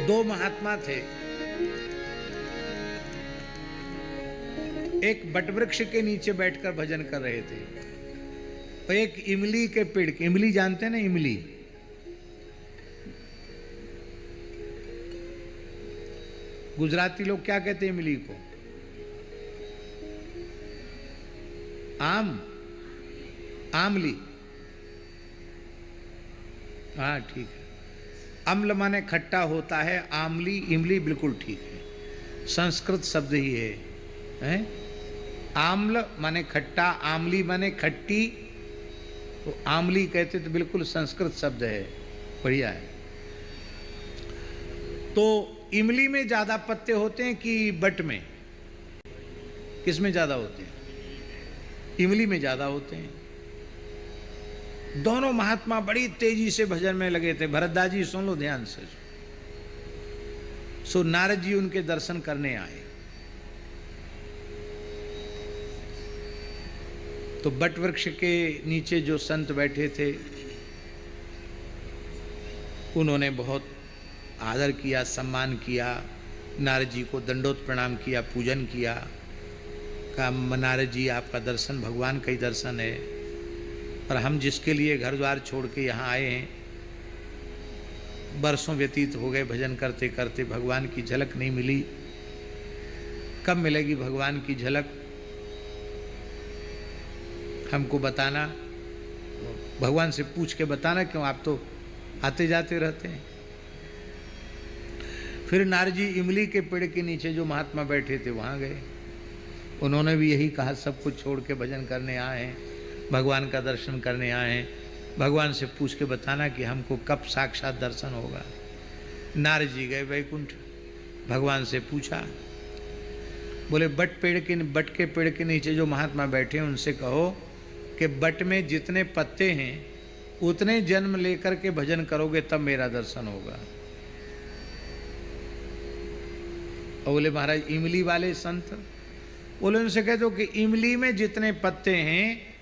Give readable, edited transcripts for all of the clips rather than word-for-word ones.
दो महात्मा थे, एक बटवृक्ष के नीचे बैठकर भजन कर रहे थे और एक इमली के पेड़, इमली जानते हैं ना, इमली, गुजराती लोग क्या कहते हैं इमली को? आम, आमली। हाँ ठीक है, अम्ल माने खट्टा होता है, आमली इमली बिल्कुल ठीक है, संस्कृत शब्द ही है, हैं? आम्ल माने खट्टा, आमली माने खट्टी, तो आमली कहते तो बिल्कुल संस्कृत शब्द है, बढ़िया है। तो इमली में ज्यादा पत्ते होते हैं कि बट में? किस में ज्यादा होते हैं? इमली में ज्यादा होते हैं। दोनों महात्मा बड़ी तेजी से भजन में लगे थे। भरद्वाज जी सुन लो ध्यान से। सो नारद जी उनके दर्शन करने आए। तो बट वृक्ष के नीचे जो संत बैठे थे उन्होंने बहुत आदर किया, सम्मान किया, नारद जी को दंडोत प्रणाम किया, पूजन किया। कहा नारद जी आपका दर्शन भगवान का ही दर्शन है, और हम जिसके लिए घर द्वार छोड़ के यहाँ आए हैं, बरसों व्यतीत हो गए भजन करते करते, भगवान की झलक नहीं मिली। कब मिलेगी भगवान की झलक? हमको बताना, भगवान से पूछ के बताना, क्यों आप तो आते जाते रहते हैं। फिर नारद जी इमली के पेड़ के नीचे जो महात्मा बैठे थे वहाँ गए। उन्होंने भी यही कहा, सब कुछ छोड़ के भजन करने आए हैं, भगवान का दर्शन करने आए हैं, भगवान से पूछ के बताना कि हमको कब साक्षात दर्शन होगा। नारद जी गए वैकुंठ, भगवान से पूछा, बोले बट के पेड़ के नीचे जो महात्मा बैठे हैं उनसे कहो कि बट में जितने पत्ते हैं उतने जन्म लेकर के भजन करोगे तब मेरा दर्शन होगा। और बोले महाराज इमली वाले संत? बोले उनसे कह दो कि इमली में जितने पत्ते हैं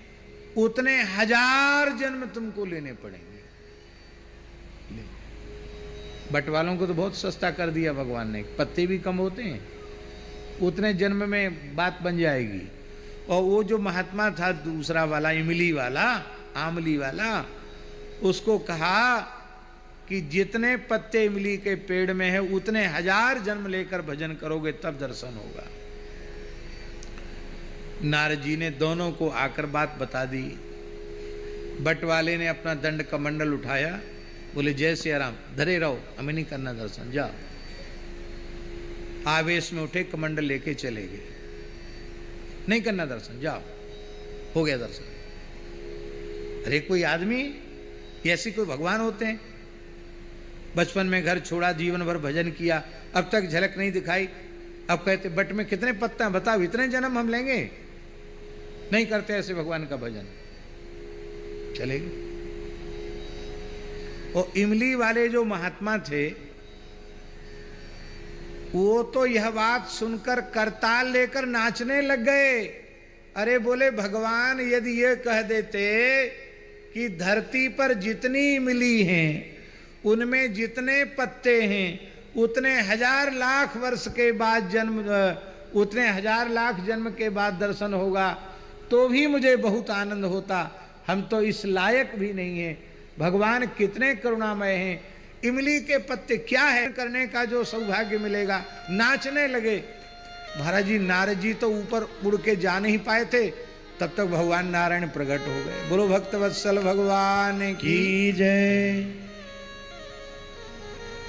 उतने 1000 जन्म तुमको लेने पड़ेंगे। बट वालों को तो बहुत सस्ता कर दिया भगवान ने, पत्ते भी कम होते हैं, उतने जन्म में बात बन जाएगी। और वो जो महात्मा था दूसरा वाला, इमली वाला, आमली वाला, उसको कहा कि जितने पत्ते इमली के पेड़ में है उतने 1000 जन्म लेकर भजन करोगे तब दर्शन होगा। नारद जी ने दोनों को आकर बात बता दी। बट वाले ने अपना दंड कमंडल उठाया, बोले जय श्री राम, धरे रहो, हमें नहीं करना दर्शन, जाओ। आवेश में उठे, कमंडल लेके चले गए, नहीं करना दर्शन, जाओ। हो गया दर्शन। अरे कोई आदमी, ऐसे कोई भगवान होते हैं? बचपन में घर छोड़ा, जीवन भर भजन किया, अब तक झलक नहीं दिखाई, अब कहते बट में कितने पत्ता, बताओ इतने जन्म हम लेंगे? नहीं करते ऐसे भगवान का भजन, चलेगी। और इमली वाले जो महात्मा थे वो तो यह बात सुनकर करताल लेकर नाचने लग गए। अरे बोले भगवान यदि ये कह देते कि धरती पर जितनी इमली हैं उनमें जितने पत्ते हैं उतने 1000 लाख वर्ष के बाद जन्म, उतने 1000 लाख जन्म के बाद दर्शन होगा, तो भी मुझे बहुत आनंद होता। हम तो इस लायक भी नहीं हैं। भगवान कितने करुणामय हैं। इमली के पत्ते क्या है करने का जो सौभाग्य मिलेगा। नाचने लगे। महाराज जी, नारद जी तो ऊपर उड़ के जा नहीं पाए थे, तब तक भगवान नारायण प्रकट हो गए। बोलो भक्तवत्सल भगवान की जय।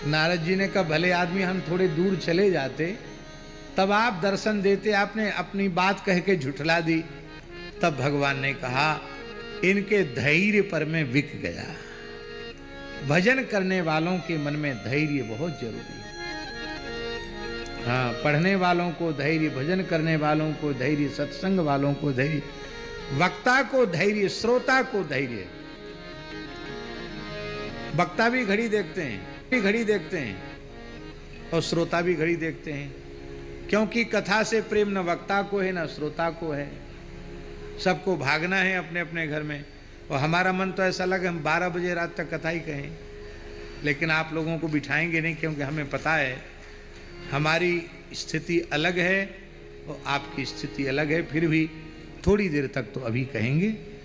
नारद जी ने कहा भले आदमी हम थोड़े दूर चले जाते तब आप दर्शन देते, आपने अपनी बात कह के झुठला दी। तब भगवान ने कहा इनके धैर्य पर मैं बिक गया। भजन करने वालों के मन में धैर्य बहुत जरूरी है। हाँ, पढ़ने वालों को धैर्य, भजन करने वालों को धैर्य, सत्संग वालों को धैर्य, वक्ता को धैर्य, श्रोता को धैर्य। वक्ता भी घड़ी देखते हैं, और श्रोता भी घड़ी देखते हैं, क्योंकि कथा से प्रेम न वक्ता को है न श्रोता को है। सबको भागना है अपने अपने घर में, और हमारा मन तो ऐसा लगे हम 12 बजे रात तक कथा ही कहें। लेकिन आप लोगों को बिठाएंगे नहीं, क्योंकि हमें पता है हमारी स्थिति अलग है और आपकी स्थिति अलग है। फिर भी थोड़ी देर तक तो अभी कहेंगे।